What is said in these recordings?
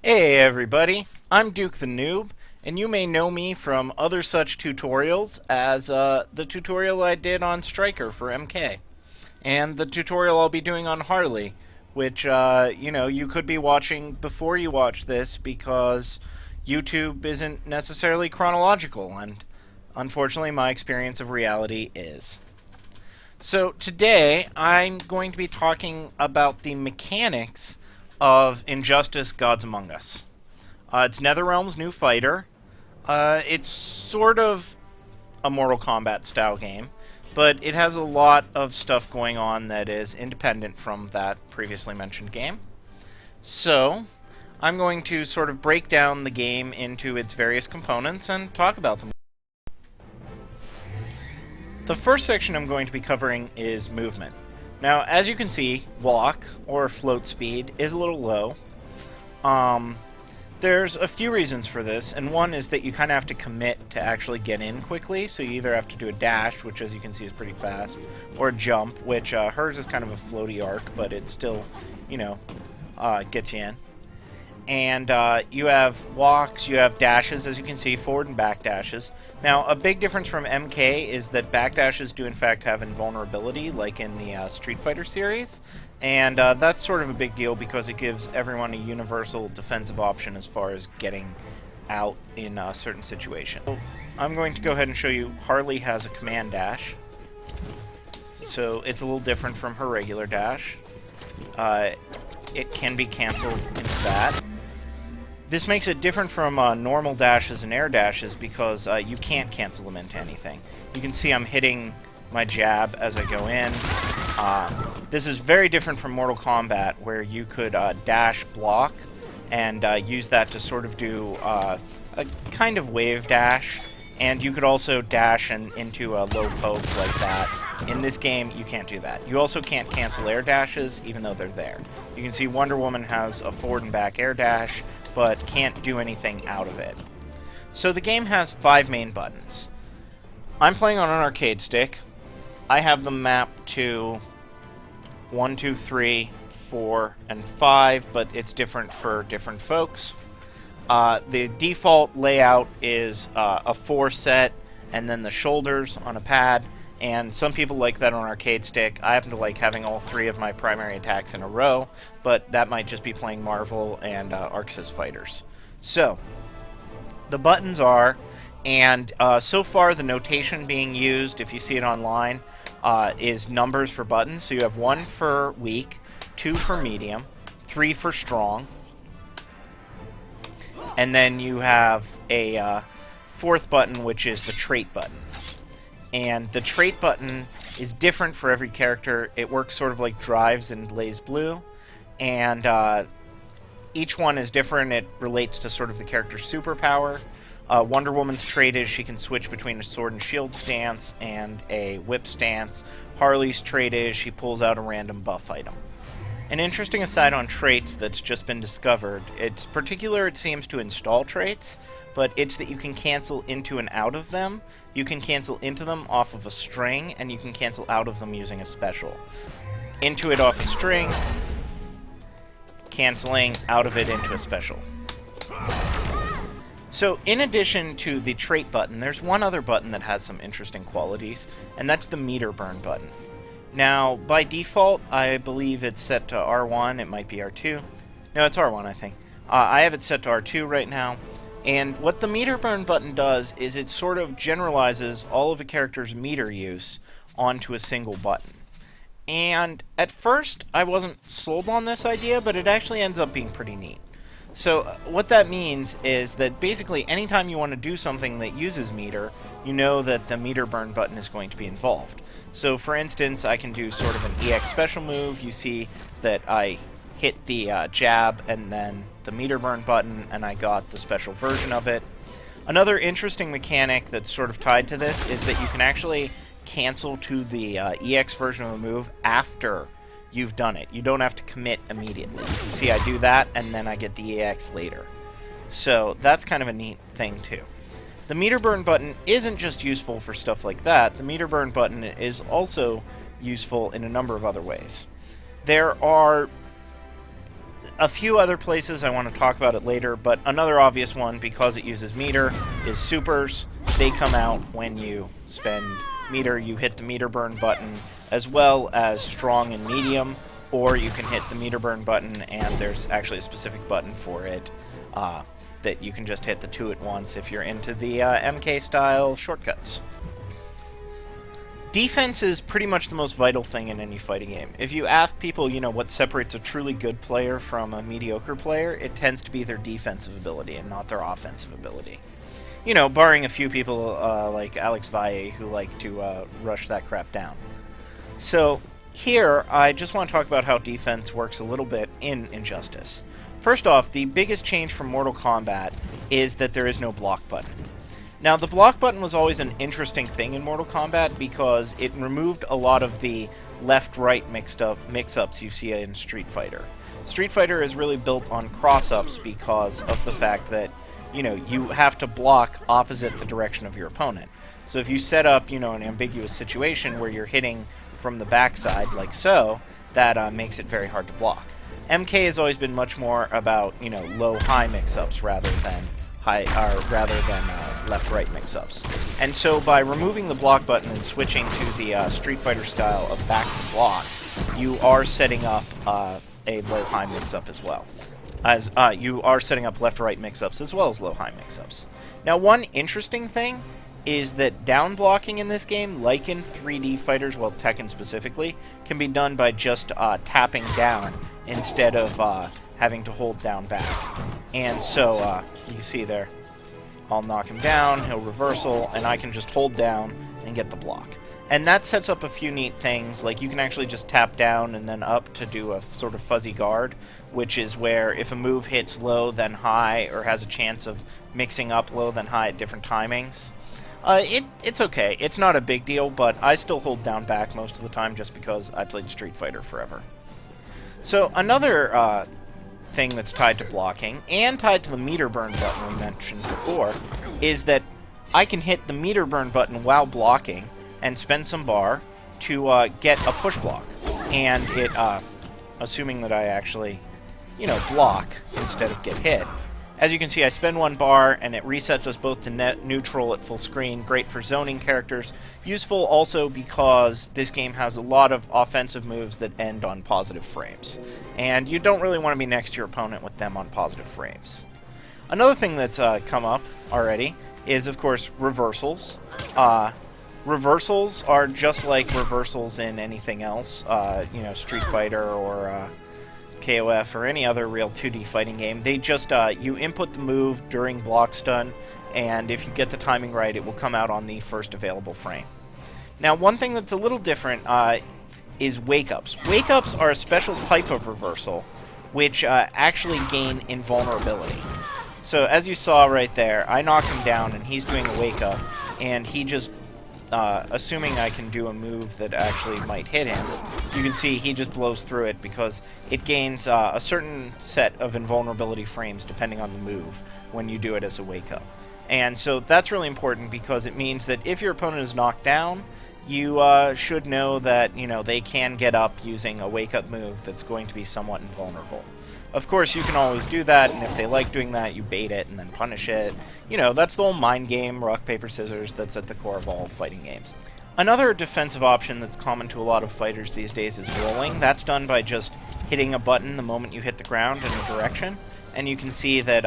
Hey everybody, I'm Duke the Noob, and you may know me from other such tutorials as the tutorial I did on Striker for MK, and the tutorial I'll be doing on Harley, which, you could be watching before you watch this because YouTube isn't necessarily chronological, and unfortunately my experience of reality is. So today I'm going to be talking about the mechanics of Injustice Gods Among Us. It's NetherRealm's new fighter. It's sort of a Mortal Kombat style game, but it has a lot of stuff going on that is independent from that previously mentioned game. So, I'm going to sort of break down the game into its various components and talk about them. The first section I'm going to be covering is movement. Now, as you can see, walk, or float speed, is a little low. There's a few reasons for this, and one is that you kind of have to commit to actually get in quickly, so you either have to do a dash, which as you can see is pretty fast, or a jump, which hers is kind of a floaty arc, but it still, gets you in. And you have walks, you have dashes, as you can see, forward and back dashes. Now, a big difference from MK is that back dashes do in fact have invulnerability, like in the Street Fighter series, and that's sort of a big deal because it gives everyone a universal defensive option as far as getting out in certain situations. So I'm going to go ahead and show you Harley has a command dash, so it's a little different from her regular dash. It can be canceled into that. This makes it different from normal dashes and air dashes because you can't cancel them into anything. You can see I'm hitting my jab as I go in. This is very different from Mortal Kombat, where you could dash block and use that to sort of do a kind of wave dash, and you could also dash into a low poke like that. In this game, you can't do that. You also can't cancel air dashes, even though they're there. You can see Wonder Woman has a forward and back air dash, but can't do anything out of it. So the game has 5 main buttons. I'm playing on an arcade stick. I have them mapped to 1, 2, 3, 4, and 5, but it's different for different folks. The default layout is a 4 set, and then the shoulders on a pad, and some people like that on arcade stick. I happen to like having all 3 of my primary attacks in a row, but that might just be playing Marvel and ArcSys fighters. So, the buttons are, and so far the notation being used, if you see it online, is numbers for buttons. So you have 1 for weak, 2 for medium, 3 for strong, and then you have a 4th button, which is the trait button. And the trait button is different for every character. It works sort of like drives in BlazBlue, and each one is different. It relates to sort of the character's superpower. Wonder Woman's trait is she can switch between a sword and shield stance and a whip stance. Harley's trait is she pulls out a random buff item. An interesting aside on traits that's just been discovered, it's particular, it seems, to install traits, but it's that you can cancel into and out of them. You can cancel into them off of a string, and you can cancel out of them using a special. Into it off a string, canceling out of it into a special. So, in addition to the trait button, there's one other button that has some interesting qualities, and that's the meter burn button. Now, by default, I believe it's set to R1, it might be R2. No, it's R1, I think. I have it set to R2 right now, and what the meter burn button does is it sort of generalizes all of a character's meter use onto a single button. And at first, I wasn't sold on this idea, but it actually ends up being pretty neat. So what that means is that basically anytime you want to do something that uses meter, you know that the meter burn button is going to be involved. So for instance, I can do sort of an EX special move. You see that I hit the jab and then the meter burn button, and I got the special version of it. Another interesting mechanic that's sort of tied to this is that you can actually cancel to the EX version of the move after you've done it. You don't have to commit immediately. You can see I do that, and then I get the EX later. So that's kind of a neat thing, too. The meter burn button isn't just useful for stuff like that. The meter burn button is also useful in a number of other ways. There are A few other places I want to talk about it later, but another obvious one, because it uses meter, is supers. They come out when you spend meter. You hit the meter burn button, as well as strong and medium, or you can hit the meter burn button, and there's actually a specific button for it that you can just hit the two at once if you're into the MK-style shortcuts. Defense is pretty much the most vital thing in any fighting game. If you ask people, you know, what separates a truly good player from a mediocre player, it tends to be their defensive ability and not their offensive ability. You know, barring a few people like Alex Valle who like to rush that crap down. So here, I just want to talk about how defense works a little bit in Injustice. First off, the biggest change from Mortal Kombat is that there is no block button. Now, the block button was always an interesting thing in Mortal Kombat because it removed a lot of the left-right mix-ups you see in Street Fighter. Street Fighter is really built on cross-ups because of the fact that, you know, you have to block opposite the direction of your opponent. So if you set up, you know, an ambiguous situation where you're hitting from the backside, like so, that makes it very hard to block. MK has always been much more about, you know, low-high mix-ups rather than left-right mix-ups. And so by removing the block button and switching to the Street Fighter style of back to block, you are setting up a low-high mix-up as well. As you are setting up left-right mix-ups as well as low-high mix-ups. Now, one interesting thing is that down blocking in this game, like in 3D fighters, well, Tekken specifically, can be done by just tapping down instead of having to hold down back. And so, you can see there, I'll knock him down, he'll reversal, and I can just hold down and get the block. And that sets up a few neat things, like you can actually just tap down and then up to do a sort of fuzzy guard, which is where if a move hits low then high, or has a chance of mixing up low then high at different timings. It's okay. It's not a big deal, but I still hold down back most of the time just because I played Street Fighter forever. So another thing that's tied to blocking, and tied to the meter burn button we mentioned before, is that I can hit the meter burn button while blocking and spend some bar to get a push block. And it, assuming that I actually, you know, block instead of get hit. As you can see, I spend one bar, and it resets us both to neutral at full screen. Great for zoning characters. Useful also because this game has a lot of offensive moves that end on positive frames. And you don't really want to be next to your opponent with them on positive frames. Another thing that's come up already is, of course, reversals. Reversals are just like reversals in anything else, you know, Street Fighter or KOF or any other real 2D fighting game. They just, you input the move during block stun, and if you get the timing right, it will come out on the first available frame. Now, one thing that's a little different is wake-ups. Wake-ups are a special type of reversal, which actually gain invulnerability. So, as you saw right there, I knock him down, and he's doing a wake-up, and he just, assuming I can do a move that actually might hit him, you can see he just blows through it because it gains a certain set of invulnerability frames depending on the move when you do it as a wake-up. And so that's really important because it means that if your opponent is knocked down, you should know that, you know, they can get up using a wake-up move that's going to be somewhat invulnerable. Of course, you can always do that, and if they like doing that, you bait it and then punish it. You know, that's the whole mind game, rock, paper, scissors, that's at the core of all fighting games. Another defensive option that's common to a lot of fighters these days is rolling. That's done by just hitting a button the moment you hit the ground in a direction, and you can see that,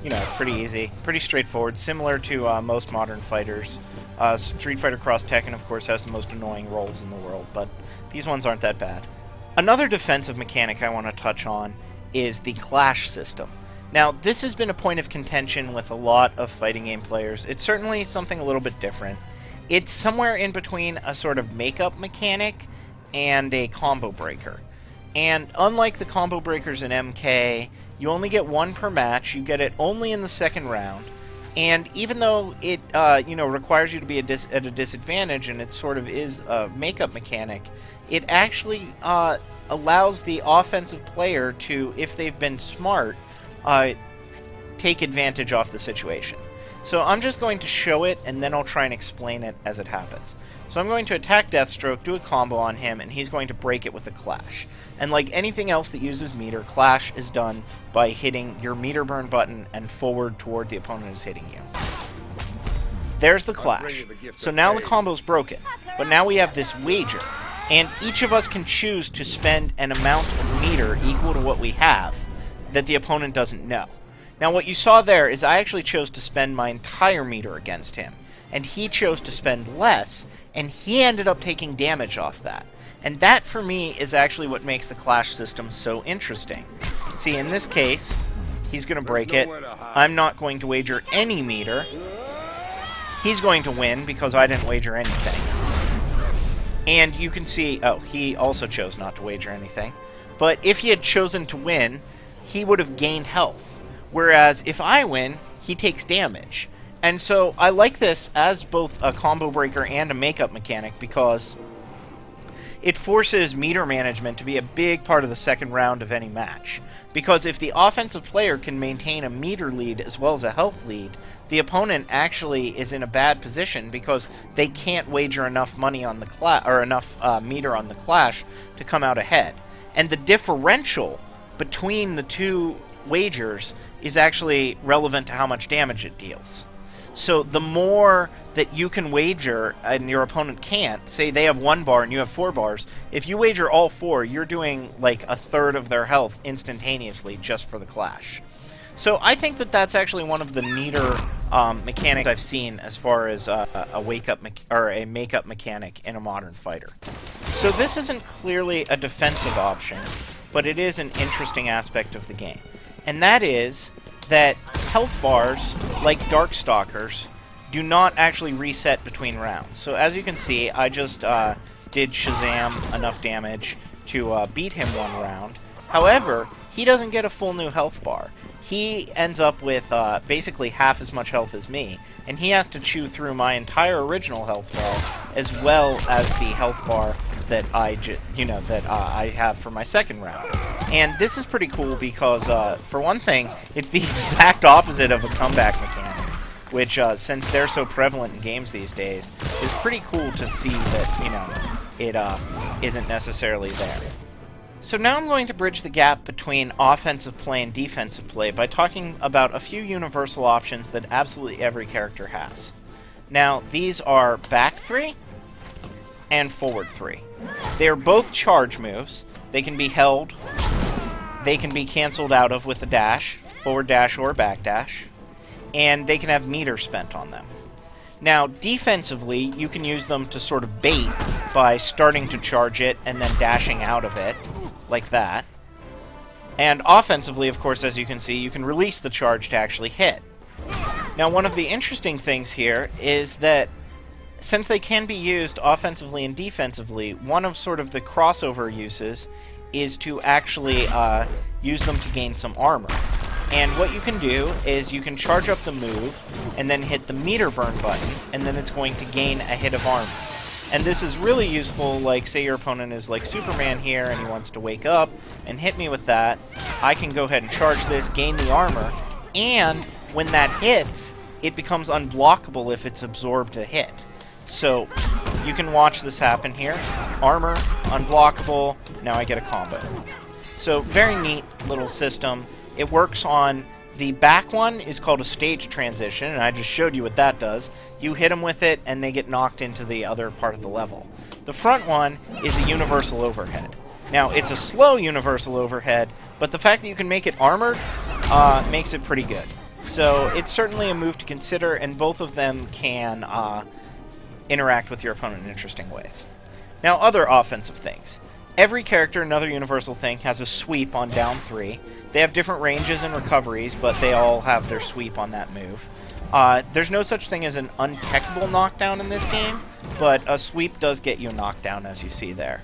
you know, pretty easy, pretty straightforward, similar to most modern fighters. Street Fighter Cross Tekken, of course, has the most annoying rolls in the world, but these ones aren't that bad. Another defensive mechanic I want to touch on is the clash system. Now, this has been a point of contention with a lot of fighting game players. It's certainly something a little bit different. It's somewhere in between a sort of make-up mechanic and a combo breaker. And unlike the combo breakers in MK, you only get one per match, you get it only in the second round, and even though it you know, requires you to be at a disadvantage and it sort of is a make-up mechanic, it actually allows the offensive player to, if they've been smart, take advantage off the situation. So I'm just going to show it, and then I'll try and explain it as it happens. So I'm going to attack Deathstroke, do a combo on him, and he's going to break it with a Clash. And like anything else that uses meter, Clash is done by hitting your meter burn button and forward toward the opponent who's hitting you. There's the Clash. So now the combo's broken, but now we have this wager, and each of us can choose to spend an amount of meter equal to what we have that the opponent doesn't know. Now what you saw there is I actually chose to spend my entire meter against him, and he chose to spend less, and he ended up taking damage off that. And that, for me, is actually what makes the Clash system so interesting. See, in this case, he's going to break it. I'm not going to wager any meter. He's going to win because I didn't wager anything. And you can see, oh, he also chose not to wager anything. But if he had chosen to win, he would have gained health. Whereas if I win, he takes damage. And so I like this as both a combo breaker and a makeup mechanic because it forces meter management to be a big part of the second round of any match. Because if the offensive player can maintain a meter lead as well as a health lead, the opponent actually is in a bad position because they can't wager enough money on the enough meter on the Clash to come out ahead. And the differential between the two wagers is actually relevant to how much damage it deals. So the more that you can wager and your opponent can't, say they have 1 bar and you have 4 bars, if you wager all 4, you're doing like a third of their health instantaneously just for the Clash. So I think that that's actually one of the neater mechanics I've seen as far as a makeup mechanic in a modern fighter. So this isn't clearly a defensive option, but it is an interesting aspect of the game. And that is that health bars, like Darkstalkers, do not actually reset between rounds. So as you can see, I just did Shazam enough damage to beat him 1 round. However, he doesn't get a full new health bar. He ends up with basically half as much health as me, and he has to chew through my entire original health bar as well as the health bar that I have for my second round. And this is pretty cool because, for one thing, it's the exact opposite of a comeback mechanic, which, since they're so prevalent in games these days, is pretty cool to see that, it isn't necessarily there. So now I'm going to bridge the gap between offensive play and defensive play by talking about a few universal options that absolutely every character has. Now, these are back 3 and forward 3. They are both charge moves. They can be held. They can be canceled out of with a dash, forward dash or back dash, and they can have meter spent on them. Now, defensively, you can use them to sort of bait by starting to charge it and then dashing out of it, like that. And offensively, of course, as you can see, you can release the charge to actually hit. Now, one of the interesting things here is that since they can be used offensively and defensively, one of sort of the crossover uses is to actually use them to gain some armor. And what you can do is you can charge up the move and then hit the meter burn button, and then it's going to gain a hit of armor. And this is really useful, like, say your opponent is like Superman here and he wants to wake up and hit me with that. I can go ahead and charge this, gain the armor, and when that hits, it becomes unblockable if it's absorbed a hit. So you can watch this happen here. Armor, unblockable, now I get a combo. So very neat little system. It works on the back one is called a stage transition, and I just showed you what that does. You hit them with it, and they get knocked into the other part of the level. The front one is a universal overhead. Now, it's a slow universal overhead, but the fact that you can make it armored makes it pretty good. So it's certainly a move to consider, and both of them can interact with your opponent in interesting ways. Now, other offensive things. Every character, another universal thing, has a sweep on down 3. They have different ranges and recoveries, but they all have their sweep on that move. There's no such thing as an untechable knockdown in this game, but a sweep does get you a knockdown, as you see there.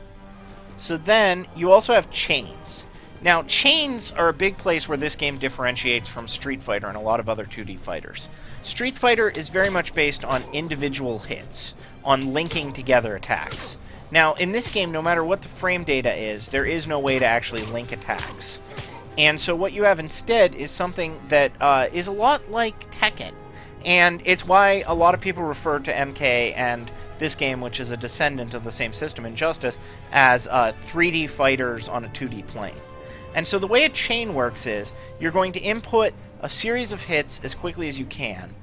So then, you also have chains. Now, chains are a big place where this game differentiates from Street Fighter and a lot of other 2D fighters. Street Fighter is very much based on individual hits, on linking together attacks. Now, in this game, no matter what the frame data is, there is no way to actually link attacks. And so what you have instead is something that is a lot like Tekken. And it's why a lot of people refer to MK and this game, which is a descendant of the same system, Injustice, as 3D fighters on a 2D plane. And so the way a chain works is, you're going to input a series of hits as quickly as you can,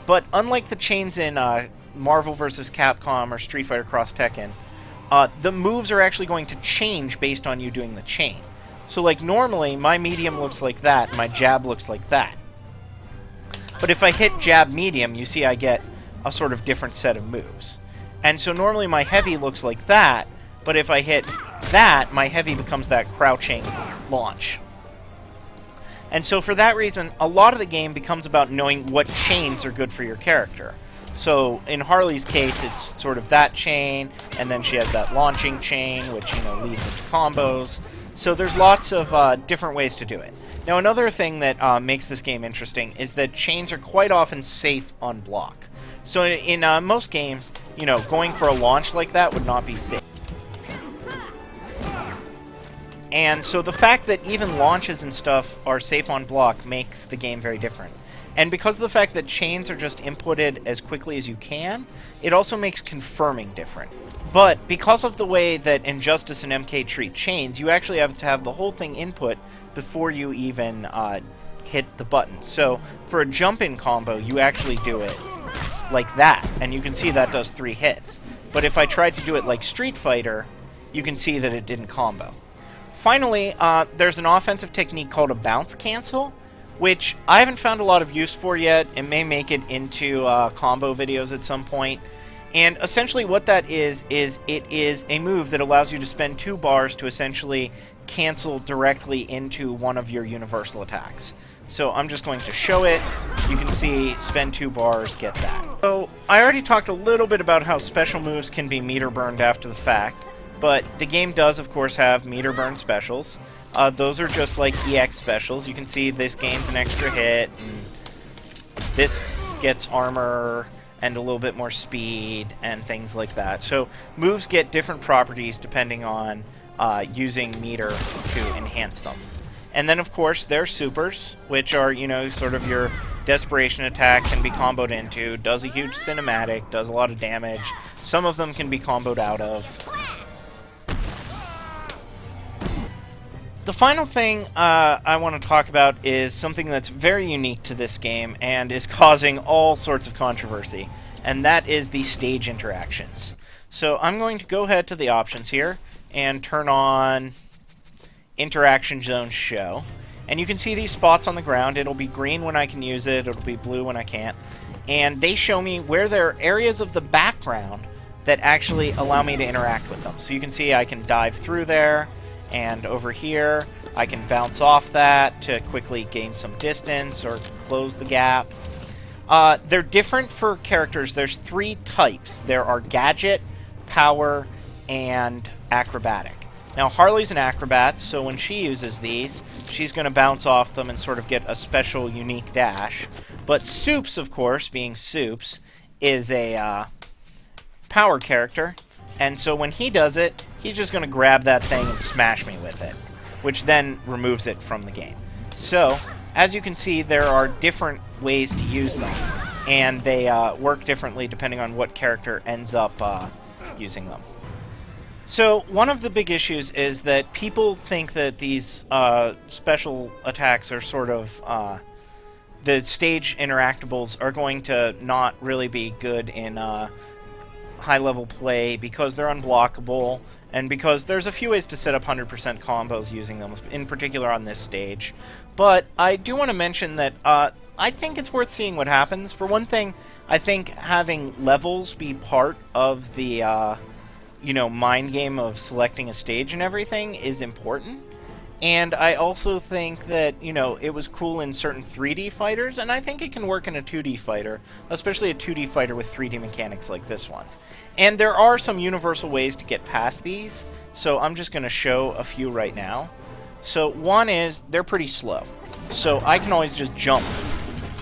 but unlike the chains in Marvel vs. Capcom or Street Fighter Cross Tekken, the moves are actually going to change based on you doing the chain. So like normally, my medium looks like that, and my jab looks like that. But if I hit jab medium, you see I get a sort of different set of moves. And so normally my heavy looks like that, but if I hit that, my heavy becomes that crouching launch. And so for that reason, a lot of the game becomes about knowing what chains are good for your character. So in Harley's case, it's sort of that chain, and then she has that launching chain, which, you know, leads into combos. So there's lots of different ways to do it. Now, another thing that makes this game interesting is that chains are quite often safe on block. So in most games, you know, going for a launch like that would not be safe. And so the fact that even launches and stuff are safe on block makes the game very different. And because of the fact that chains are just inputted as quickly as you can, it also makes confirming different. But because of the way that Injustice and MK treat chains, you actually have to have the whole thing input before you even hit the button. So for a jump-in combo, you actually do it like that, and you can see that does 3 hits. But if I tried to do it like Street Fighter, you can see that it didn't combo. Finally, there's an offensive technique called a bounce cancel, which I haven't found a lot of use for yet. It may make it into combo videos at some point. And essentially what that is it is a move that allows you to spend 2 bars to essentially cancel directly into one of your universal attacks. So I'm just going to show it. You can see spend 2 bars, get that. So I already talked a little bit about how special moves can be meter burned after the fact. But the game does, of course, have meter burn specials. Those are just like EX specials. You can see this gains an extra hit, and this gets armor and a little bit more speed and things like that. So moves get different properties depending on using meter to enhance them. And then, of course, there's supers, which are, you know, sort of your desperation attack, can be comboed into, does a huge cinematic, does a lot of damage. Some of them can be comboed out of. The final thing I want to talk about is something that's very unique to this game and is causing all sorts of controversy, and that is the stage interactions. So I'm going to go ahead to the options here and turn on Interaction Zone Show. And you can see these spots on the ground. It'll be green when I can use it, it'll be blue when I can't. And they show me where there are areas of the background that actually allow me to interact with them. So you can see I can dive through there, and over here I can bounce off that to quickly gain some distance or close the gap. They're different for characters. There's 3 types. There are Gadget, Power, and Acrobatic. Now Harley's an acrobat, so when she uses these, she's going to bounce off them and sort of get a special, unique dash. But Soups, of course, being Soups, is a power character, and so when he does it, he's just going to grab that thing and smash me with it, which then removes it from the game. So, as you can see, there are different ways to use them, and they work differently depending on what character ends up using them. So, one of the big issues is that people think that these special attacks are sort of the stage interactables are going to not really be good in high-level play because they're unblockable, and because there's a few ways to set up 100% combos using them, in particular on this stage. But I do want to mention that I think it's worth seeing what happens. For one thing, I think having levels be part of the you know, mind game of selecting a stage and everything is important. And I also think that, you know, it was cool in certain 3D fighters, and I think it can work in a 2D fighter, especially a 2D fighter with 3D mechanics like this one. And there are some universal ways to get past these, so I'm just going to show a few right now. So one is, they're pretty slow. So I can always just jump.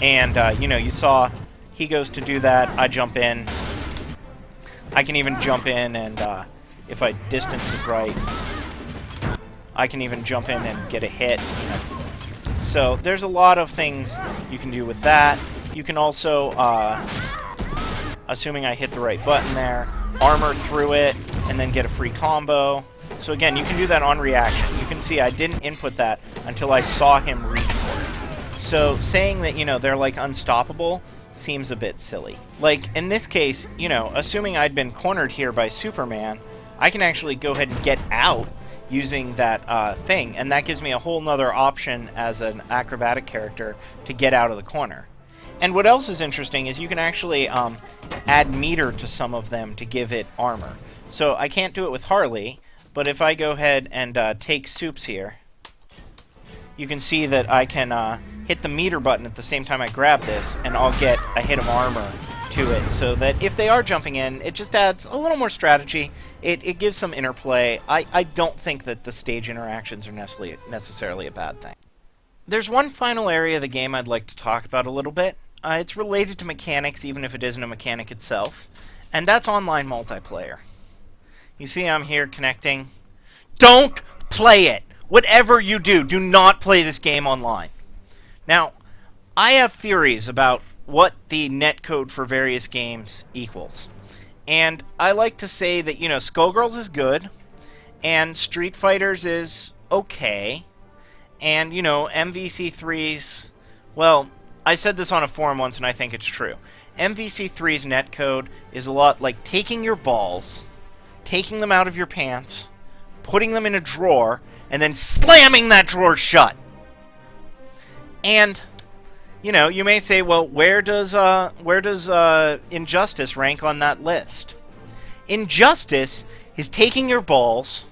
And, you know, you saw he goes to do that, I jump in. I can even jump in, and if I distance it right, I can even jump in and get a hit. So there's a lot of things you can do with that. You can also assuming I hit the right button there, armor through it, and then get a free combo. So again, you can do that on reaction. You can see I didn't input that until I saw him reach for it. So saying that, you know, they're like unstoppable seems a bit silly. Like, in this case, you know, assuming I'd been cornered here by Superman, I can actually go ahead and get out using that thing, and that gives me a whole nother option as an acrobatic character to get out of the corner. And what else is interesting is you can actually add meter to some of them to give it armor. So I can't do it with Harley, but if I go ahead and take Soups here, you can see that I can hit the meter button at the same time I grab this, and I'll get a hit of armor to it, so that if they are jumping in, it just adds a little more strategy. It gives some interplay. I don't think that the stage interactions are necessarily a bad thing. There's one final area of the game I'd like to talk about a little bit. It's related to mechanics, even if it isn't a mechanic itself, and that's online multiplayer. You see I'm here connecting. Don't play it! Whatever you do, do not play this game online. Now, I have theories about what the netcode for various games equals. And I like to say that, you know, Skullgirls is good, and Street Fighters is okay, and, you know, MVC3's, well, I said this on a forum once and I think it's true. MVC3's netcode is a lot like taking your balls, taking them out of your pants, putting them in a drawer, and then slamming that drawer shut. And, you know, you may say, well, where does Injustice rank on that list? Injustice is taking your balls,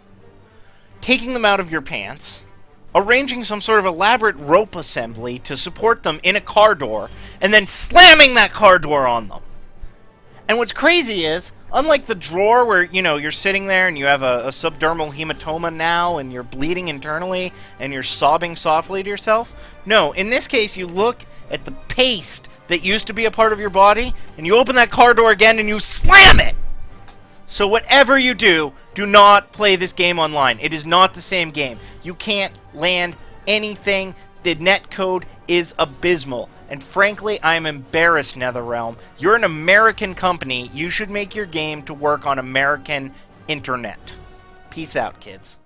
taking them out of your pants, arranging some sort of elaborate rope assembly to support them in a car door, and then slamming that car door on them. And what's crazy is, unlike the drawer where, you know, you're sitting there and you have a subdermal hematoma now and you're bleeding internally and you're sobbing softly to yourself, no, in this case you look at the paste that used to be a part of your body and you open that car door again and you slam it! So whatever you do, do not play this game online. It is not the same game. You can't land anything. The netcode is abysmal. And frankly, I'm embarrassed, NetherRealm. You're an American company. You should make your game to work on American internet. Peace out, kids.